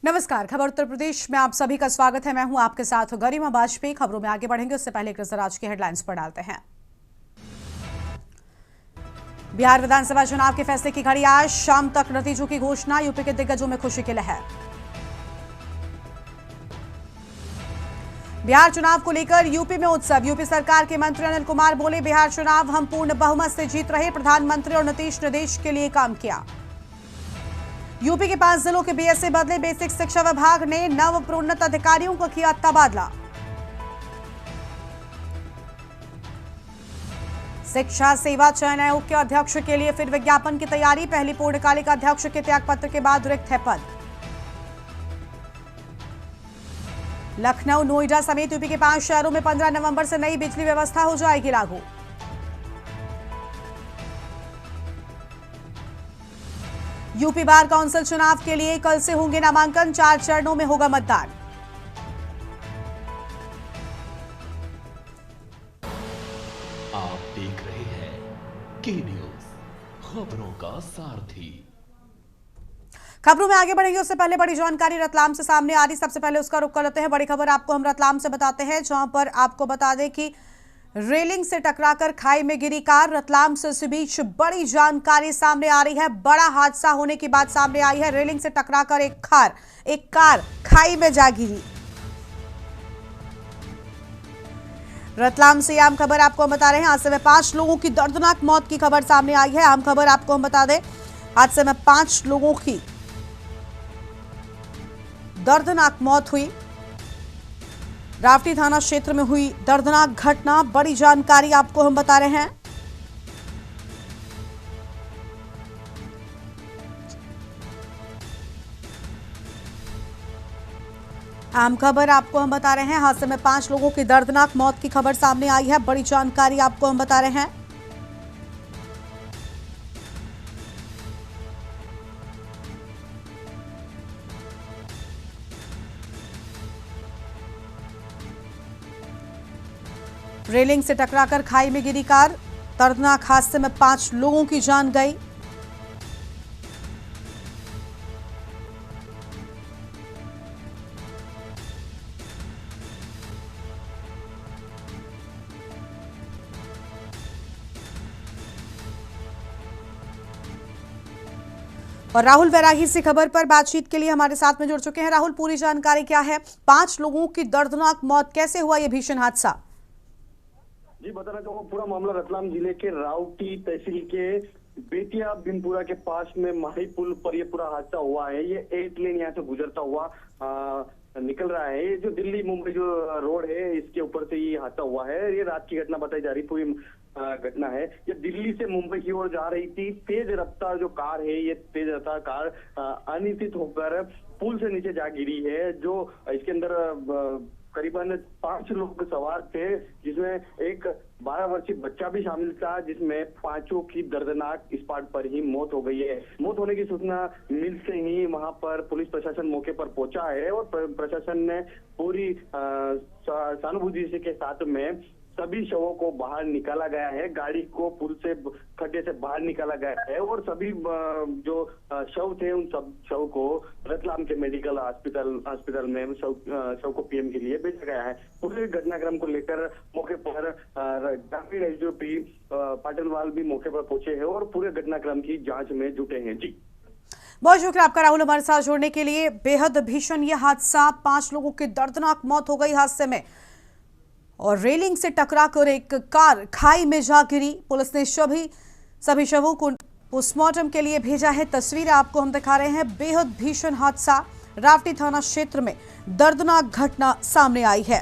नमस्कार। खबर उत्तर प्रदेश में आप सभी का स्वागत है। मैं हूं आपके साथ गरिमा वाजपेयी। खबरों में आगे बढ़ेंगे उससे पहले एक नजर आज की हेडलाइंस पर डालते हैं। बिहार विधानसभा चुनाव के फैसले की घड़ी आज शाम तक नतीजों की घोषणा। यूपी के दिग्गजों में खुशी की लहर। बिहार चुनाव को लेकर यूपी में उत्सव। यूपी सरकार के मंत्री अनिल कुमार बोले, बिहार चुनाव हम पूर्ण बहुमत से जीत रहे। प्रधानमंत्री और नीतीश ने देश के लिए काम किया। यूपी के 5 जिलों के बीएसए बदले। बेसिक शिक्षा विभाग ने नव प्रोन्नत अधिकारियों का किया तबादला। शिक्षा सेवा चयन आयोग के अध्यक्ष के लिए फिर विज्ञापन की तैयारी। पहली पूर्णकालिक अध्यक्ष के त्यागपत्र के बाद रिक्त है पद। लखनऊ, नोएडा समेत यूपी के 5 शहरों में 15 नवंबर से नई बिजली व्यवस्था हो जाएगी लागू। यूपी बार काउंसिल चुनाव के लिए कल से होंगे नामांकन। 4 चरणों में होगा मतदान। आप देख रहे हैं के न्यूज, खबरों का सारथी। खबरों में आगे बढ़ेंगे उससे पहले बड़ी जानकारी रतलाम से सामने आ रही। सबसे पहले उसका रुख कर लेते हैं। बड़ी खबर आपको हम रतलाम से बताते हैं, जहां पर आपको बता दें कि रेलिंग से टकराकर खाई में गिरी कार। रतलाम से इस बीच बड़ी जानकारी सामने आ रही है। बड़ा हादसा होने की बात सामने आई है। रेलिंग से टकराकर एक कार खाई में जा गिरी। रतलाम से आम खबर आपको हम बता रहे हैं। हादसे में 5 लोगों की दर्दनाक मौत की खबर सामने आई है। आम खबर आपको हम बता दें, हादसे में 5 लोगों की दर्दनाक मौत हुई। रावटी थाना क्षेत्र में हुई दर्दनाक घटना। बड़ी जानकारी आपको हम बता रहे हैं। आम खबर आपको हम बता रहे हैं। हादसे में 5 लोगों की दर्दनाक मौत की खबर सामने आई है। बड़ी जानकारी आपको हम बता रहे हैं। रेलिंग से टकराकर खाई में गिरी कार। दर्दनाक हादसे में 5 लोगों की जान गई। और राहुल वैरागी से खबर पर बातचीत के लिए हमारे साथ में जुड़ चुके हैं। राहुल, पूरी जानकारी क्या है? 5 लोगों की दर्दनाक मौत, कैसे हुआ यह भीषण हादसा? जी, बताना चाहूंगा, पूरा मामला रतलाम जिले के रावटी तहसील के बेतिया बिनपुरा के पास में माही पुल पर ये पूरा हादसा हुआ है। ये 8 लेन यहाँ से गुजरता हुआ निकल रहा है। ये जो दिल्ली मुंबई जो रोड है, इसके ऊपर से ये हादसा हुआ है। ये रात की घटना बताई जा रही, पूरी घटना है। ये दिल्ली से मुंबई की ओर जा रही थी। तेज रफ्तार जो कार है, ये तेज रफ्तार कार अनियंत्रित होकर पुल से नीचे जा गिरी है। जो इसके अंदर करीबन 5 लोग सवार थे, जिसमें एक 12 वर्षीय बच्चा भी शामिल था, जिसमें 5 की दर्दनाक स्पॉट पर ही मौत हो गई है। मौत होने की सूचना मिलते ही वहां पर पुलिस प्रशासन मौके पर पहुंचा है और प्रशासन ने पूरी सहानुभूति के साथ में सभी शवों को बाहर निकाला गया है। गाड़ी को पुल से खड्डे से बाहर निकाला गया है और सभी जो शव थे, उन सब शव को रतलाम के मेडिकल हॉस्पिटल में शव को पीएम के लिए भेजा गया है। पूरे घटनाक्रम को लेकर मौके पर ग्रामीण एसडीओपी पाटिलवाल भी मौके पर पहुंचे हैं और पूरे घटनाक्रम की जांच में जुटे हैं। जी, बहुत शुक्रिया आपका राहुल, हमारे साथ जुड़ने के लिए। बेहद भीषण यह हादसा, 5 लोगों की दर्दनाक मौत हो गई हादसे में और रेलिंग से टकराकर एक कार खाई में जा गिरी। पुलिस ने सभी शवों को पोस्टमार्टम के लिए भेजा है। तस्वीरें आपको हम दिखा रहे हैं। बेहद भीषण हादसा, रावटी थाना क्षेत्र में दर्दनाक घटना सामने आई है।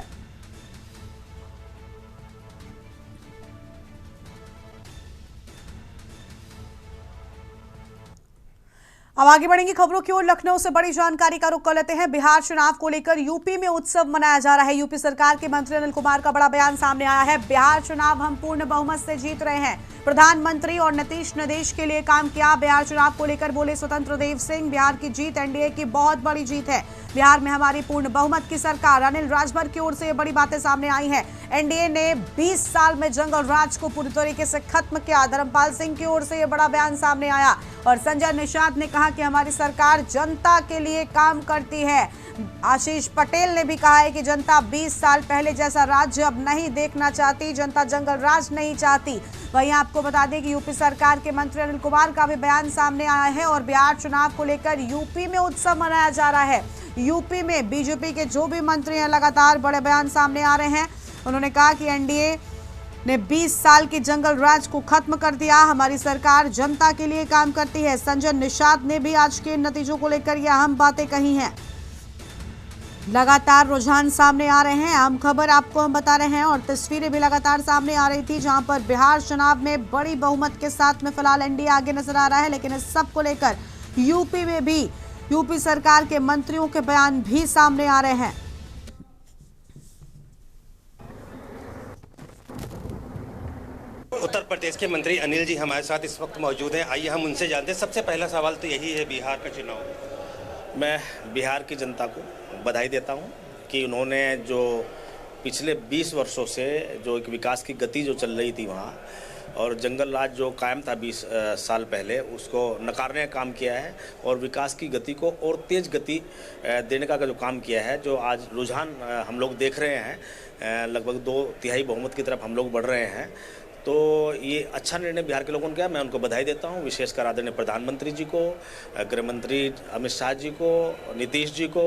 अब आगे बढ़ेंगे खबरों की ओर। लखनऊ से बड़ी जानकारी का रुख कर लेते हैं। बिहार चुनाव को लेकर यूपी में उत्सव मनाया जा रहा है। यूपी सरकार के मंत्री अनिल कुमार का बड़ा बयान सामने आया है। बिहार चुनाव हम पूर्ण बहुमत से जीत रहे हैं। प्रधानमंत्री और नीतीश ने देश के लिए काम किया। बिहार चुनाव को लेकर बोले स्वतंत्र देव सिंह, बिहार की जीत एनडीए की बहुत बड़ी जीत है। बिहार में हमारी पूर्ण बहुमत की सरकार। अनिल राजभर की ओर से ये बड़ी बातें सामने आई हैं। एनडीए ने 20 साल में जंग और राज को पूरी तरीके से खत्म किया। धर्मपाल सिंह की ओर से ये बड़ा बयान सामने आया और संजय निषाद ने कहा कहा कि हमारी सरकार जनता के लिए काम करती है। आशीष पटेल ने भी कहा है कि जनता 20 साल पहले जैसा राज्य अब नहीं देखना चाहती, जनता जंगल राज नहीं चाहती। वहीं आपको बता दें कि यूपी सरकार के मंत्री अनिल कुमार का भी बयान सामने आया है और बिहार चुनाव को लेकर यूपी में उत्सव मनाया जा रहा है। यूपी में बीजेपी के जो भी मंत्री हैं लगातार बड़े बयान सामने आ रहे हैं। उन्होंने कहा कि एनडीए ने 20 साल के जंगल राज को खत्म कर दिया, हमारी सरकार जनता के लिए काम करती है। संजय निषाद ने भी आज के नतीजों को लेकर ये अहम बातें कही हैं। लगातार रुझान सामने आ रहे हैं, अहम खबर आपको हम बता रहे हैं और तस्वीरें भी लगातार सामने आ रही थी, जहां पर बिहार चुनाव में बड़ी बहुमत के साथ में फिलहाल एनडीए आगे नजर आ रहा है। लेकिन इस सब को लेकर यूपी में भी यूपी सरकार के मंत्रियों के बयान भी सामने आ रहे हैं। उत्तर प्रदेश के मंत्री अनिल जी हमारे साथ इस वक्त मौजूद हैं। आइए हम उनसे जानते हैं। सबसे पहला सवाल तो यही है, बिहार का चुनाव। मैं बिहार की जनता को बधाई देता हूं कि उन्होंने जो पिछले 20 वर्षों से जो एक विकास की गति जो चल रही थी वहाँ, और जंगल राज जो कायम था 20 साल पहले, उसको नकारने का काम किया है और विकास की गति को और तेज़ गति देने का जो काम किया है, जो आज रुझान हम लोग देख रहे हैं, लगभग 2/3 बहुमत की तरफ हम लोग बढ़ रहे हैं। तो ये अच्छा निर्णय बिहार के लोगों ने किया, मैं उनको बधाई देता हूँ। विशेषकर आदरणीय प्रधानमंत्री जी को, गृह मंत्री अमित शाह जी को, नीतीश जी को,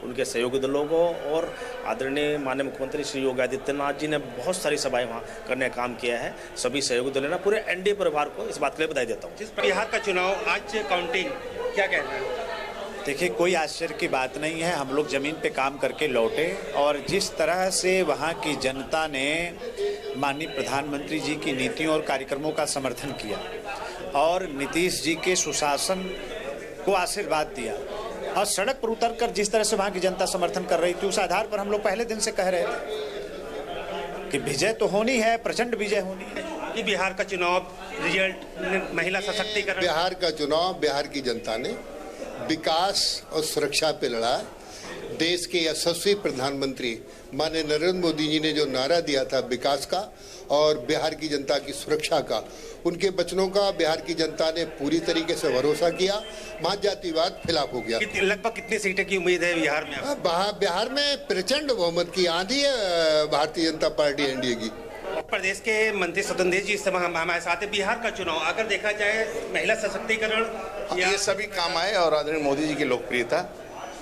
उनके सहयोगी दलों को, और आदरणीय माननीय मुख्यमंत्री श्री योगी आदित्यनाथ जी ने बहुत सारी सभाएं वहाँ करने का काम किया है। सभी सहयोगी दलों ने, पूरे एनडीए परिवार को इस बात के लिए बधाई देता हूँ। जिस बिहार का चुनाव आज काउंटिंग, क्या कहना है? देखिए, कोई आश्चर्य की बात नहीं है। हम लोग ज़मीन पे काम करके लौटे और जिस तरह से वहाँ की जनता ने माननीय प्रधानमंत्री जी की नीतियों और कार्यक्रमों का समर्थन किया और नीतीश जी के सुशासन को आशीर्वाद दिया और सड़क पर उतरकर जिस तरह से वहाँ की जनता समर्थन कर रही थी, उस आधार पर हम लोग पहले दिन से कह रहे थे कि विजय तो होनी है, प्रचंड विजय होनी है। ये बिहार का चुनाव रिजल्ट, महिला सशक्तिकरण। बिहार का चुनाव बिहार की जनता ने विकास और सुरक्षा पे लड़ा। देश के यशस्वी प्रधानमंत्री माननीय नरेंद्र मोदी जी ने जो नारा दिया था विकास का और बिहार की जनता की सुरक्षा का, उनके वचनों का बिहार की जनता ने पूरी तरीके से भरोसा किया। वहाँ जातिवाद खिलाफ हो गया। लगभग कितनी सीटें की उम्मीद है बिहार में? बिहार में प्रचंड बहुमत की आंधी है भारतीय जनता पार्टी एनडीए की। प्रदेश के मंत्री स्वतंत्र जी इस समय हमारे साथ है। बिहार का चुनाव अगर देखा जाए, महिला सशक्तिकरण, ये सभी काम आए और आदरणीय मोदी जी की लोकप्रियता,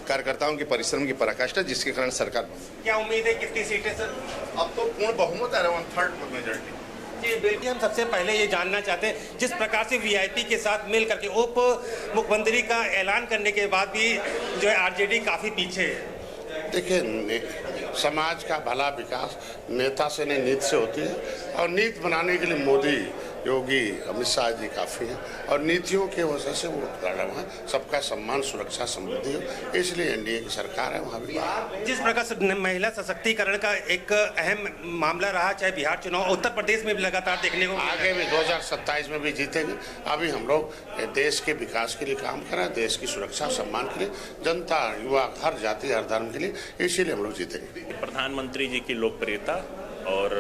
कार्यकर्ताओं के परिश्रम की पराकाष्ठा, जिसके कारण सरकार। क्या उम्मीद है, कितनी सीटें सर? अब तो पूर्ण बहुमत है, 1/3 मेजॉरिटी। जी बिल्कुल। हम सबसे पहले ये जानना चाहते हैं, जिस प्रकार से वीआईपी के साथ मिल करके उप मुख्यमंत्री का ऐलान करने के बाद भी जो है आरजेडी काफी पीछे है। देखिए, समाज का भला विकास नेता से नहीं नीति से होती है और नीति बनाने के लिए मोदी, योगी, अमित शाह जी काफ़ी हैं और नीतियों के वजह से वो लड़ा हुआ है। सबका सम्मान, सुरक्षा, समृद्धि हो, इसलिए एनडीए की सरकार है वहाँ भी। जिस प्रकार से महिला सशक्तिकरण का एक अहम मामला रहा, चाहे बिहार चुनाव, उत्तर प्रदेश में भी लगातार देखने को आगे भी 2027 में भी जीतेंगे। अभी हम लोग देश के विकास के लिए काम कर रहे हैं, देश की सुरक्षा, सम्मान के लिए, जनता, युवा, हर जाति, हर धर्म के लिए, इसीलिए हम लोग जीतेंगे। प्रधानमंत्री जी की लोकप्रियता और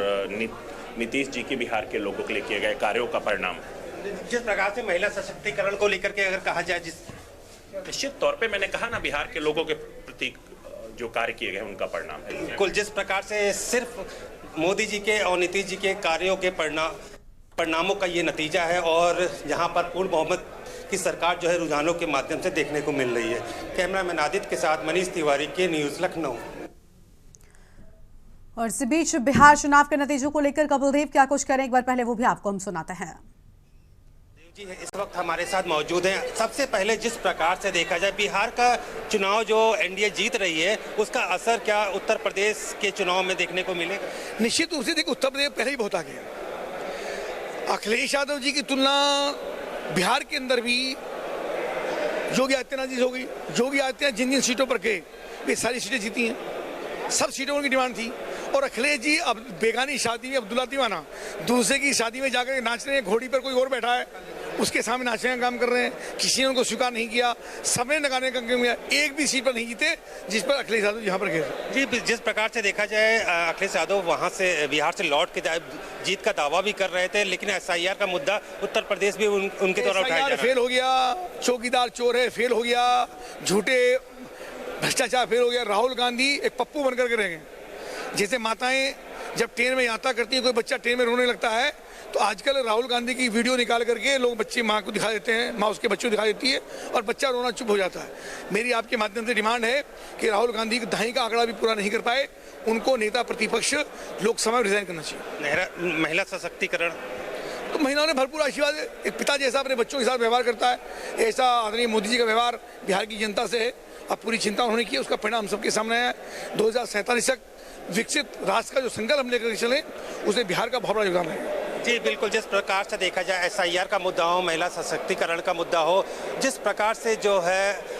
नीतीश जी की बिहार के लोगों के लिए किए गए कार्यों का परिणाम। जिस प्रकार से महिला सशक्तिकरण को लेकर के अगर कहा जाए, निश्चित तौर पे मैंने कहा ना, बिहार के लोगों के प्रति जो कार्य किए गए उनका परिणाम है। कुल जिस प्रकार से सिर्फ मोदी जी के और नीतीश जी के कार्यों के परिणामों का ये नतीजा है और यहाँ पर पूर्ण बहुमत की सरकार जो है रुझानों के माध्यम से देखने को मिल रही है। कैमरामैन आदित्य के साथ मनीष तिवारी, के न्यूज़, लखनऊ। और इसी बीच बिहार चुनाव के नतीजों को लेकर कपिल देव क्या कुछ करें, एक बार पहले वो भी आपको हम सुनाते हैं। जी इस वक्त हमारे साथ मौजूद हैं। सबसे पहले जिस प्रकार से देखा जाए, बिहार का चुनाव जो एनडीए जीत रही है, उसका असर क्या उत्तर प्रदेश के चुनाव में देखने को मिलेगा? निश्चित रूप से देखिए, उत्तर प्रदेश पहले ही बहुत आगे है। अखिलेश यादव जी की तुलना बिहार के अंदर भी योगी आदित्यनाथ जी से हो गई। योगी आदित्यनाथ जिन जिन सीटों पर गए वे सारी सीटें जीती हैं, सब सीटों की डिमांड थी। और अखिलेश जी अब बेगानी शादी में अब्दुल्ला दीवाना, दूसरे की शादी में जाकर नाच रहे हैं, घोड़ी पर कोई और बैठा है, उसके सामने नाचने का काम कर रहे हैं। किसी ने उनको स्वीकार नहीं किया, सबने नगाने का काम किया, एक भी सीट पर नहीं जीते जिस पर अखिलेश यादव यहाँ पर गए। जी, जिस प्रकार से देखा जाए अखिलेश यादव वहाँ से बिहार से लौट के जीत का दावा भी कर रहे थे, लेकिन SIR का मुद्दा उत्तर प्रदेश भी उनके द्वारा उठाया जा रहा है। फेल हो गया, चौकीदार चोर है फेल हो गया, झूठे भ्रष्टाचार फेल हो गया। राहुल गांधी एक पप्पू बनकर के रह गए। जैसे माताएं जब ट्रेन में यात्रा करती है, कोई बच्चा ट्रेन में रोने लगता है, तो आजकल राहुल गांधी की वीडियो निकाल करके लोग बच्चे माँ को दिखा देते हैं, माँ उसके बच्चों को दिखा देती है और बच्चा रोना चुप हो जाता है। मेरी आपके माध्यम से डिमांड है कि राहुल गांधी की दहाई का आंकड़ा भी पूरा नहीं कर पाए, उनको नेता प्रतिपक्ष लोकसभा में रिजाइन करना चाहिए। महिला सशक्तिकरण तो महिलाओं ने भरपूर आशीर्वाद, एक पिता जैसा अपने बच्चों के साथ व्यवहार करता है, ऐसा आदरणीय मोदी जी का व्यवहार बिहार की जनता से है। अब पूरी चिंता उन्होंने की, उसका परिणाम सबके सामने आया। 2047 तक विकसित राष्ट्र का जो संकल्प हम लेकर चले, उसमें बिहार का बहुत बड़ा योगदान है। जी बिल्कुल, जिस प्रकार से देखा जाए SIR का मुद्दा हो, महिला सशक्तिकरण का मुद्दा हो, जिस प्रकार से जो है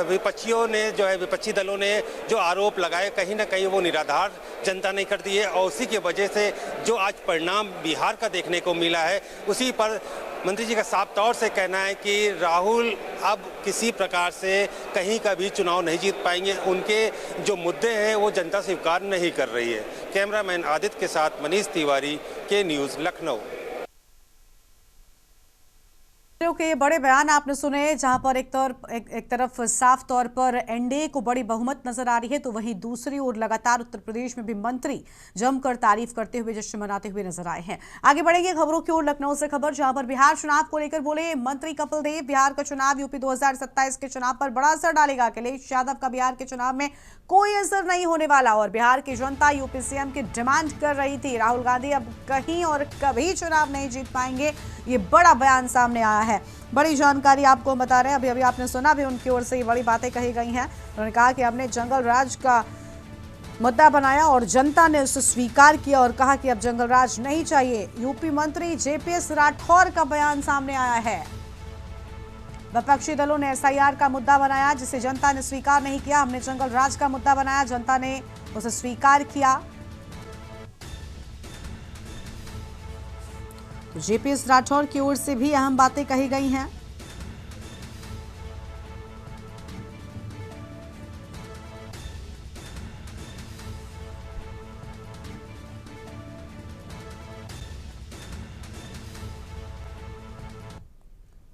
विपक्षियों ने जो है विपक्षी दलों ने जो आरोप लगाए, कहीं ना कहीं वो निराधार जनता ने कर दिए और उसी की वजह से जो आज परिणाम बिहार का देखने को मिला है, उसी पर मंत्री जी का साफ तौर से कहना है कि राहुल अब किसी प्रकार से कहीं का भी चुनाव नहीं जीत पाएंगे। उनके जो मुद्दे हैं वो जनता स्वीकार नहीं कर रही है। कैमरामैन आदित्य के साथ मनीष तिवारी, के न्यूज़, लखनऊ। के ये बड़े बयान आपने सुने, जहां पर एक तरफ साफ तौर पर एनडीए को बड़ी बहुमत नजर आ रही है, तो वहीं दूसरी ओर लगातार उत्तर प्रदेश में भी मंत्री जमकर तारीफ करते हुए, जश्न मनाते हुए नजर आए हैं। आगे बढ़ेंगे खबरों की ओर। लखनऊ से खबर, जहां पर बिहार चुनाव को लेकर बोले मंत्री कपिल देव, बिहार का चुनाव यूपी 2027 के चुनाव पर बड़ा असर डालेगा। अखिलेश यादव का बिहार के चुनाव में कोई असर नहीं होने वाला और बिहार की जनता यूपी सीएम की डिमांड कर रही थी। राहुल गांधी अब कहीं और कभी चुनाव नहीं जीत पाएंगे, ये बड़ा बयान सामने आया है। बड़ी जानकारी आपको बता रहे हैं, अभी आपने सुना भी उनकी ओर से ये बड़ी बातें कही गई हैं। उन्होंने कहा कि हमने जंगल राज का मुद्दा बनाया और जनता ने उसे स्वीकार किया और कहा कि अब जंगल राज नहीं चाहिए। यूपी मंत्री JPS राठौर का बयान सामने आया है। विपक्षी दलों ने SIR का मुद्दा बनाया, जिसे जनता ने स्वीकार नहीं किया। हमने जंगल राज का मुद्दा बनाया, जनता ने उसे स्वीकार किया। तो JPS राठौर की ओर से भी अहम बातें कही गई हैं।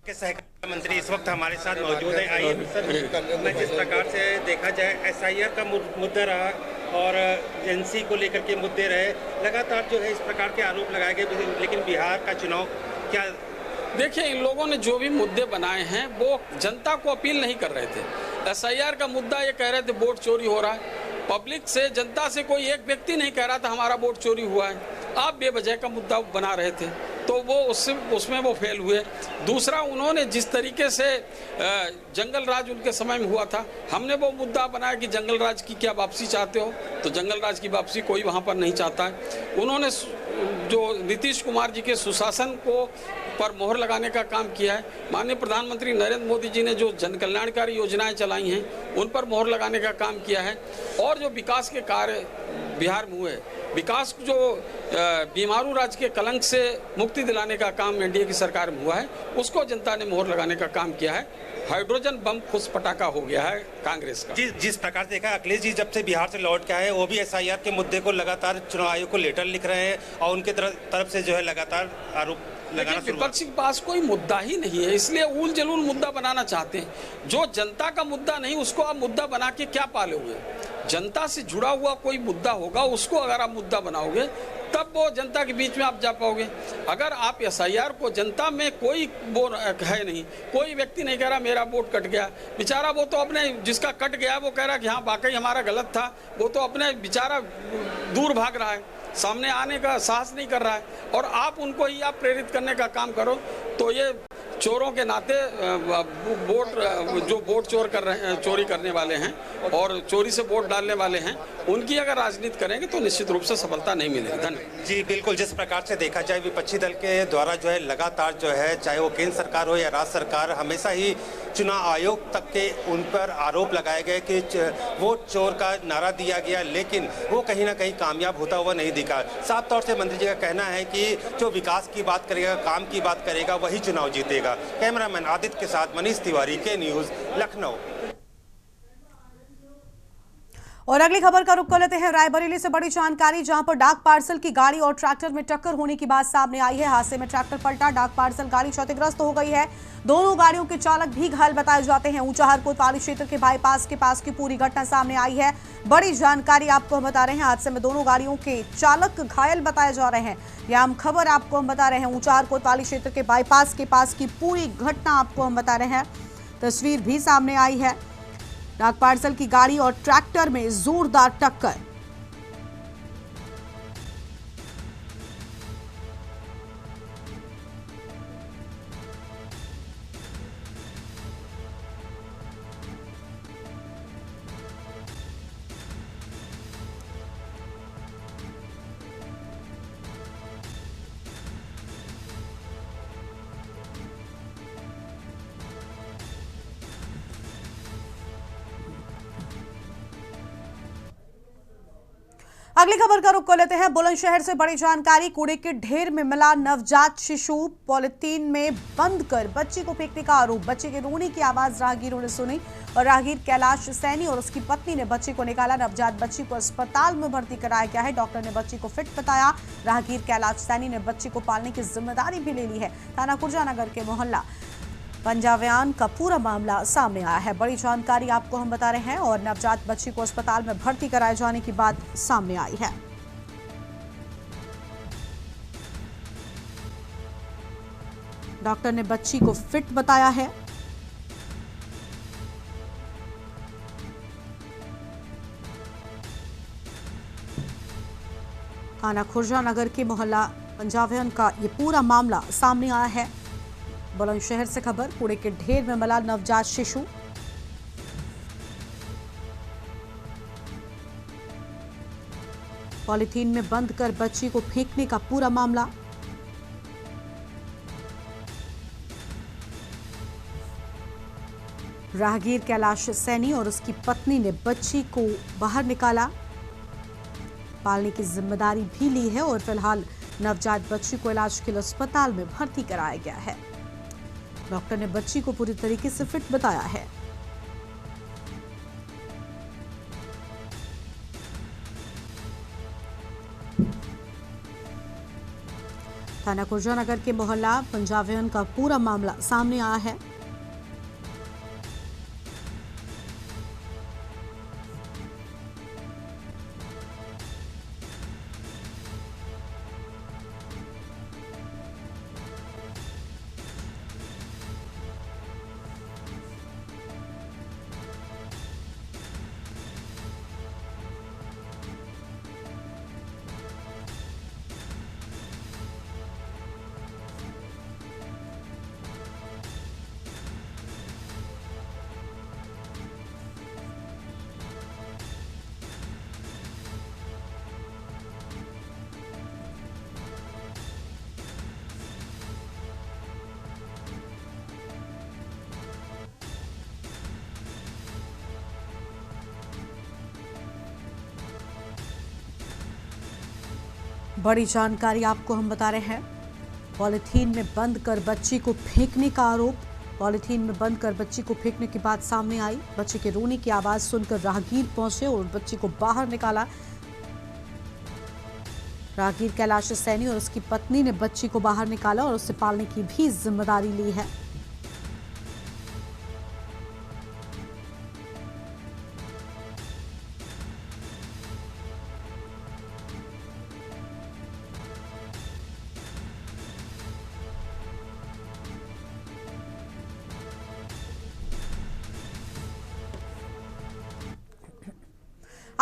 के सहकारिता मंत्री इस वक्त हमारे साथ मौजूद हैं। आइए सर, मैं जिस प्रकार से देखा जाए SIR का मुद्दा रहा और एजेंसी को लेकर के मुद्दे रहे, लगातार जो है इस प्रकार के आरोप लगाए गए, लेकिन बिहार का चुनाव क्या? देखिए, इन लोगों ने जो भी मुद्दे बनाए हैं वो जनता को अपील नहीं कर रहे थे। SIR का मुद्दा ये कह रहे थे वोट चोरी हो रहा है, पब्लिक से, जनता से कोई एक व्यक्ति नहीं कह रहा था हमारा वोट चोरी हुआ है। आप बेवजह का मुद्दा बना रहे थे, तो वो उसमें वो फेल हुए। दूसरा, उन्होंने जिस तरीके से जंगल राज उनके समय में हुआ था, हमने वो मुद्दा बनाया कि जंगल राज की क्या वापसी चाहते हो, तो जंगल राज की वापसी कोई वहाँ पर नहीं चाहता है। उन्होंने जो नीतीश कुमार जी के सुशासन को पर मोहर लगाने का काम किया है। माननीय प्रधानमंत्री नरेंद्र मोदी जी ने जो जन कल्याणकारी योजनाएं चलाई हैं, उन पर मोहर लगाने का काम किया है। और जो विकास के कार्य बिहार में हुए, विकास जो बीमारू राज्य के कलंक से मुक्ति दिलाने का काम एनडीए की सरकार में हुआ है, उसको जनता ने मोहर लगाने का काम किया है। हाइड्रोजन बम खुश पटाखा हो गया है कांग्रेस का। जिस प्रकार से देखा, अखिलेश जी जब से बिहार से लौट के आए, वो भी SIR के मुद्दे को लगातार चुनाव आयोग को लेटर लिख रहे हैं और उनके तरफ से जो है लगातार आरोप लगाना। विपक्ष के पास कोई मुद्दा ही नहीं है, इसलिए उल जलूल मुद्दा बनाना चाहते हैं। जो जनता का मुद्दा नहीं, उसको आप मुद्दा बना के क्या पालोगे? जनता से जुड़ा हुआ कोई मुद्दा होगा, उसको अगर आप मुद्दा बनाओगे तब वो जनता के बीच में आप जा पाओगे। अगर आप SIR को, जनता में कोई वो है नहीं, कोई व्यक्ति नहीं कह रहा मेरा वोट कट गया, बेचारा वो तो अपने, जिसका कट गया वो कह रहा कि हाँ वाकई हमारा गलत था, वो तो अपने बेचारा दूर भाग रहा है, सामने आने का साहस नहीं कर रहा है। और आप उनको ही आप प्रेरित करने का काम करो, तो ये चोरों के नाते वोट चोरी करने वाले हैं और चोरी से वोट डालने वाले हैं, उनकी अगर राजनीति करेंगे तो निश्चित रूप से सफलता नहीं मिलेगी। धन्यवाद। जी बिल्कुल, जिस प्रकार से देखा जाए, विपक्षी दल के द्वारा जो है लगातार जो है, चाहे वो केंद्र सरकार हो या राज्य सरकार, हमेशा ही चुनाव आयोग तक के उन पर आरोप लगाए गए कि वोट चोर का नारा दिया गया, लेकिन वो कहीं ना कहीं कामयाब होता हुआ नहीं दिखा। साफ तौर से मंत्री जी का कहना है कि जो विकास की बात करेगा, काम की बात करेगा, वही चुनाव जीतेगा। कैमरामैन आदित्य के साथ मनीष तिवारी, के न्यूज़, लखनऊ। और अगली खबर का रुख कर लेते हैं रायबरेली से बड़ी जानकारी, जहां पर डाक पार्सल की गाड़ी और ट्रैक्टर में टक्कर होने की बात सामने आई है। हादसे में ट्रैक्टर पलटा, डाक पार्सल गाड़ी क्षतिग्रस्त हो गई है। दोनों गाड़ियों के चालक भी घायल बताए जाते हैं। ऊंचा हरकोट पाली क्षेत्र के बाईपास के पास की पूरी घटना सामने आई है। बड़ी जानकारी आपको हम बता रहे हैं। हादसे में दोनों गाड़ियों के चालक घायल बताए जा रहे हैं। यह हम खबर आपको हम बता रहे हैं। ऊंचा हरकोट पाली क्षेत्र के बाईपास के पास की पूरी घटना आपको हम बता रहे हैं। तस्वीर भी सामने आई है। डाक पार्सल की गाड़ी और ट्रैक्टर में जोरदार टक्कर। अगली खबर का रुख कर लेते हैं बुलंदशहर से बड़ी जानकारी। कूड़े के ढेर में मिला नवजात शिशु, पॉलिथीन में बंद कर बच्ची को फेंकने का आरोप। बच्चे के रोने की आवाज राहगीरों ने सुनी और राहगीर कैलाश सैनी और उसकी पत्नी ने बच्चे को निकाला। नवजात बच्ची को अस्पताल में भर्ती कराया गया है। डॉक्टर ने बच्ची को फिट बताया। राहगीर कैलाश सैनी ने बच्ची को पालने की जिम्मेदारी भी ले ली है। थाना खुर्जानगर के मोहल्ला पंजाव्यान का पूरा मामला सामने आया है। बड़ी जानकारी आपको हम बता रहे हैं और नवजात बच्ची को अस्पताल में भर्ती कराए जाने की बात सामने आई है। डॉक्टर ने बच्ची को फिट बताया है। थाना खुर्जानगर के मोहल्ला पंजाव्यान का ये पूरा मामला सामने आया है। बुलंदशहर से खबर, कूड़े के ढेर में मिला नवजात शिशु। पॉलिथीन में बंद कर बच्ची को फेंकने का पूरा मामला। राहगीर कैलाश सैनी और उसकी पत्नी ने बच्ची को बाहर निकाला, पालने की जिम्मेदारी भी ली है और फिलहाल नवजात बच्ची को इलाज के लिए अस्पताल में भर्ती कराया गया है। डॉक्टर ने बच्ची को पूरी तरीके से फिट बताया है। थाना खुर्जानगर के मोहल्ला पंजाव्यान का पूरा मामला सामने आया है। बड़ी जानकारी आपको हम बता रहे हैं। पॉलिथीन में बंद कर बच्ची को फेंकने का आरोप। पॉलिथीन में बंद कर बच्ची को फेंकने की बात सामने आई। बच्चे के रोने की आवाज सुनकर राहगीर पहुंचे और बच्ची को बाहर निकाला। राहगीर कैलाश सैनी और उसकी पत्नी ने बच्ची को बाहर निकाला और उसे पालने की भी जिम्मेदारी ली है।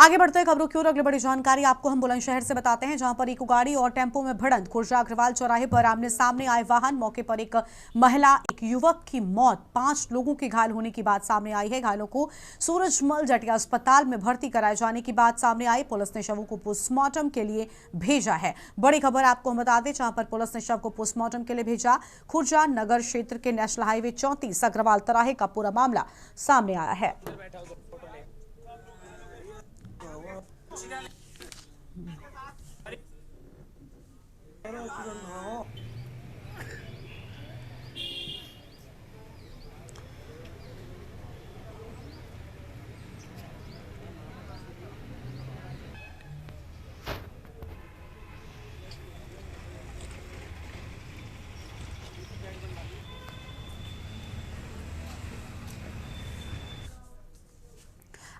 आगे बढ़ते हैं खबरों की ओर। अगली बड़ी जानकारी आपको हम बुलंदशहर से बताते हैं, जहां पर इको गाड़ी और टेंपो में भिड़ंत। खुर्जा अग्रवाल चौराहे पर आमने सामने आए वाहन, मौके पर एक महिला, एक युवक की मौत, 5 लोगों के घायल होने की बात सामने आई है। घायलों को सूरजमल जटिया अस्पताल में भर्ती कराए जाने की बात सामने आई। पुलिस ने शवों को पोस्टमार्टम के लिए भेजा है। बड़ी खबर आपको हम बता दें, जहां पर पुलिस ने शव को पोस्टमार्टम के लिए भेजा। खुर्जा नगर क्षेत्र के नेशनल हाईवे 34 अग्रवाल तराहे का पूरा मामला सामने आया है।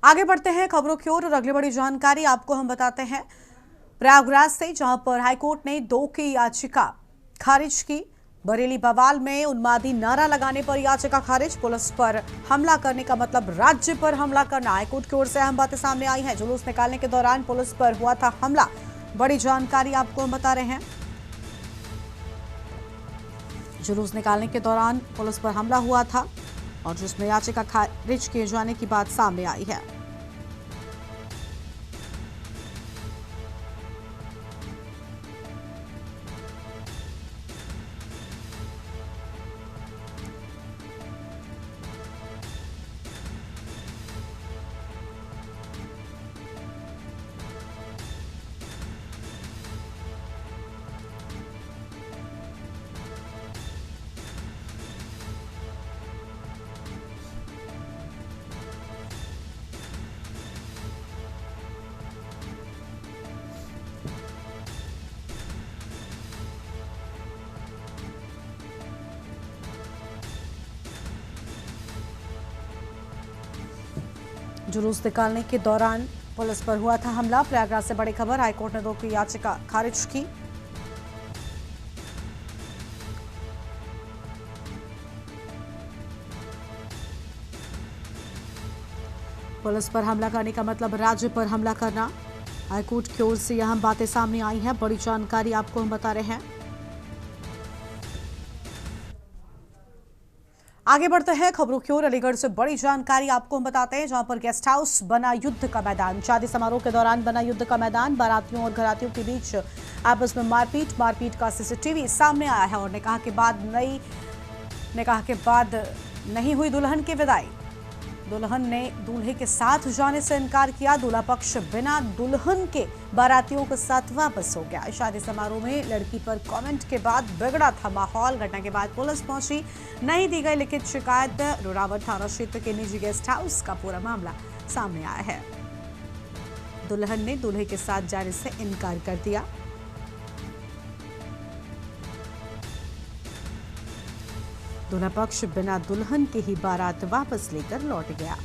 आगे बढ़ते हैं खबरों की ओर और अगली बड़ी जानकारी आपको हम बताते हैं प्रयागराज से, जहां पर हाईकोर्ट ने 2 की याचिका खारिज की। बरेली बवाल में उन्मादी नारा लगाने पर याचिका खारिज। पुलिस पर हमला करने का मतलब राज्य पर हमला करना। हाईकोर्ट की ओर से अहम बातें सामने आई हैं। जुलूस निकालने के दौरान पुलिस पर हुआ था हमला। बड़ी जानकारी आपको हम बता रहे हैं। जुलूस निकालने के दौरान पुलिस पर हमला हुआ था और जिसमें याचिका खारिज किए जाने की बात सामने आई है। जुलूस निकालने के दौरान पुलिस पर हुआ था हमला। प्रयागराज से बड़ी खबर, हाईकोर्ट ने 2 की याचिका खारिज की। पुलिस पर हमला करने का मतलब राज्य पर हमला करना। हाईकोर्ट की ओर से यह बातें सामने आई हैं। बड़ी जानकारी आपको हम बता रहे हैं। आगे बढ़ते हैं खबरों की ओर। अलीगढ़ से बड़ी जानकारी आपको हम बताते हैं, जहां पर गेस्ट हाउस बना युद्ध का मैदान। शादी समारोह के दौरान बना युद्ध का मैदान। बारातियों और घरातियों के बीच आपस में मारपीट का सीसीटीवी सामने आया है। और निकाह के बाद नहीं हुई दुल्हन की विदाई। दुल्हन ने दूल्हे के साथ जाने से इनकार किया। दूल्हा पक्ष बिना दुल्हन के बारातियों के साथ वापस हो गया। शादी समारोह में लड़की पर कमेंट के बाद बिगड़ा था माहौल। घटना के बाद पुलिस पहुंची, नहीं दी गई लिखित शिकायत। रोरावट थाना क्षेत्र के निजी गेस्ट हाउस का पूरा मामला सामने आया है। दुल्हन ने दूल्हे के साथ जाने से इनकार कर दिया। दूल्हा पक्ष बिना दुल्हन के ही बारात वापस लेकर लौट गया।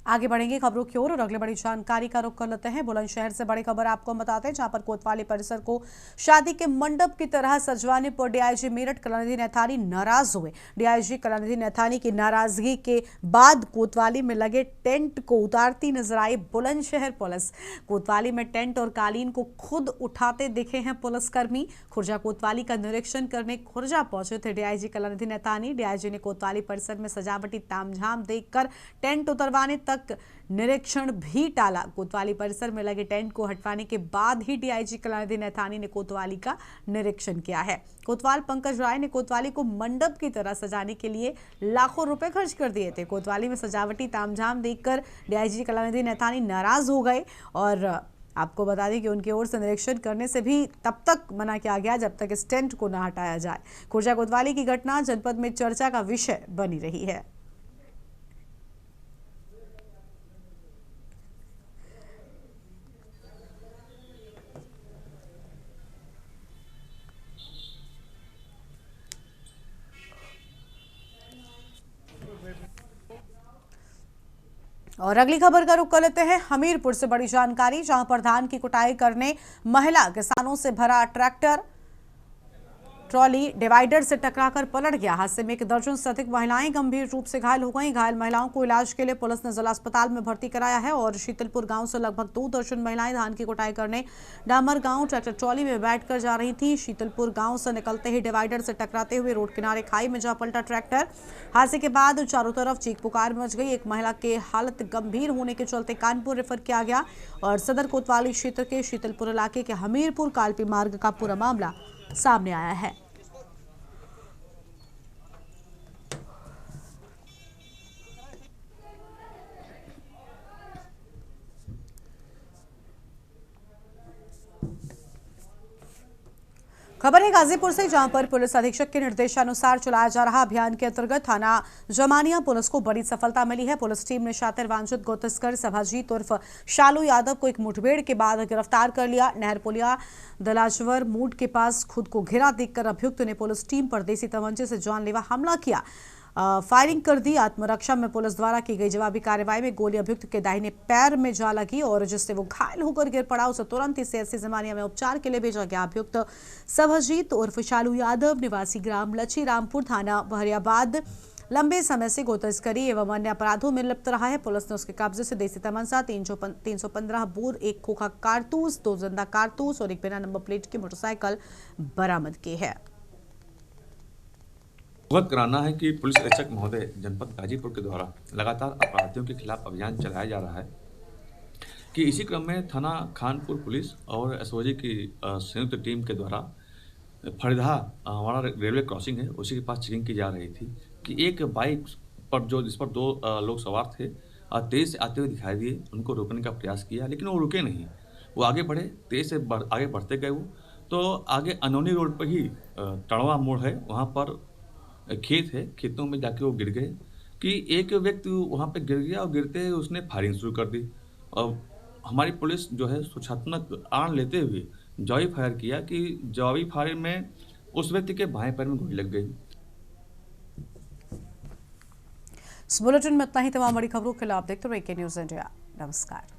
आगे बढ़ेंगे खबरों की ओर और अगले बड़ी जानकारी का रुख कर लेते हैं। बुलंदशहर से बड़ी खबर आपको हम बताते हैं, जहां पर कोतवाली परिसर को शादी के मंडप की तरह सजवाने पर डीआईजी मेरठ कलानिधि नैथानी नाराज हुए। डीआईजी कलानिधि नैथानी की नाराजगी के बाद कोतवाली में लगे टेंट को उतारती नजर आई बुलंदशहर पुलिस। कोतवाली में टेंट और कालीन को खुद उठाते दिखे हैं पुलिसकर्मी। खुर्जा कोतवाली का निरीक्षण करने खुर्जा पहुंचे थे डीआईजी कलानिधि नैथानी। डीआईजी ने कोतवाली परिसर में सजावटी तामझाम देखकर टेंट उतरवाने तक निरीक्षण भी टाला। कोतवाली परिसर में लगे टेंट को हटवाने के बाद ही डीआईजी कलानिधि नैथानी ने कोतवाली का निरीक्षण किया है। कोतवाल पंकज राय ने कोतवाली को मंडप की तरह सजाने के लिए लाखों रुपए खर्च कर दिए थे। कोतवाली में सजावटी तामझाम देखकर डीआईजी कलानिधि नैथानी नाराज हो गए और आपको बता दें कि उनकी ओर से निरीक्षण करने से भी तब तक मना किया गया जब तक इस टेंट को न हटाया जाए। खुर्जा कोतवाली की घटना जनपद में चर्चा का विषय बनी रही है। और अगली खबर का रुख कर लेते हैं हमीरपुर से बड़ी जानकारी, जहां पर धान की कुटाई करने महिला किसानों से भरा ट्रैक्टर ट्रॉली डिवाइडर से टकराकर पलट गया। हादसे में 1 दर्जन से अधिक महिलाएं गंभीर रूप से घायल हो गईं। घायल महिलाओं को इलाज के लिए पुलिस ने जिला अस्पताल में भर्ती कराया है। और शीतलपुर गांव से लगभग 2 दर्जन महिलाएं धान की कुटाई करने डामर गांव ट्रैक्टर ट्रॉली में बैठकर जा रही थी। शीतलपुर गांव से निकलते ही डिवाइडर से टकराते हुए रोड किनारे खाई में जा पलटा ट्रैक्टर। हादसे के बाद चारों तरफ चीख पुकार मच गई। एक महिला के हालत गंभीर होने के चलते कानपुर रेफर किया गया और सदर कोतवाली क्षेत्र के शीतलपुर इलाके के हमीरपुर कालपी मार्ग का पूरा मामला सामने आया है। खबर है गाजीपुर से, जहां पर पुलिस अधीक्षक के निर्देशानुसार चलाया जा रहा अभियान के अंतर्गत थाना जमानिया पुलिस को बड़ी सफलता मिली है। पुलिस टीम ने शातिर वांछित गो तस्कर सभाजीत उर्फ शालू यादव को एक मुठभेड़ के बाद गिरफ्तार कर लिया। नहरपुलिया दलाजवर मूड के पास खुद को घिरा देखकर अभियुक्त ने पुलिस टीम पर देसी तमंचे से जानलेवा हमला किया, फायरिंग कर दी। आत्मरक्षा में पुलिस द्वारा की गई जवाबी कार्रवाई में गोली अभियुक्त के दाहिने पैर में जा लगी और जिससे वो घायल होकर गिर पड़ा। उसे तुरंत ही सीएचसी जमानिया में उपचार के लिए भेजा गया। अभियुक्त सभाजीत उर्फ शालू यादव निवासी ग्राम लची रामपुर थाना बहरियाबाद लंबे समय से गोतस्करी एवं अन्य अपराधों में लिप्त रहा है। पुलिस ने उसके कब्जे से देसी तमंचा 315 बोर, 1 खोखा कारतूस, 2 जिंदा कारतूस और 1 बिना नंबर प्लेट की मोटरसाइकिल बरामद की है। अवगत कराना है कि पुलिस अधीक्षक महोदय जनपद गाजीपुर के द्वारा लगातार अपराधियों के खिलाफ अभियान चलाया जा रहा है कि इसी क्रम में थाना खानपुर पुलिस और एसओजी की संयुक्त टीम के द्वारा फरीदा हमारा रेलवे क्रॉसिंग है, उसी के पास चेकिंग की जा रही थी कि एक बाइक पर जिस पर 2 लोग सवार थे तेज से आते हुए दिखाई दिए। उनको रोकने का प्रयास किया लेकिन वो रुके नहीं, वो आगे बढ़े, तेज से आगे बढ़ते गए। वो तो आगे अनोनी रोड पर ही टड़वा मोड़ है, वहाँ पर खेत है, खेतों में जाके वो गिर गए कि एक व्यक्ति वहाँ पे गिर गया और गिरते ही उसने फायरिंग शुरू कर दी। और हमारी पुलिस जो है सूचनात्मक आड़ लेते हुए जवाबी फायर किया कि जवाबी फायर में उस व्यक्ति के बाएं पैर में गोली लग गई। इस बुलेटिन में इतना ही। तमाम बड़ी खबरों के लिए आप देखते रहिए के न्यूज़ इंडिया। नमस्कार।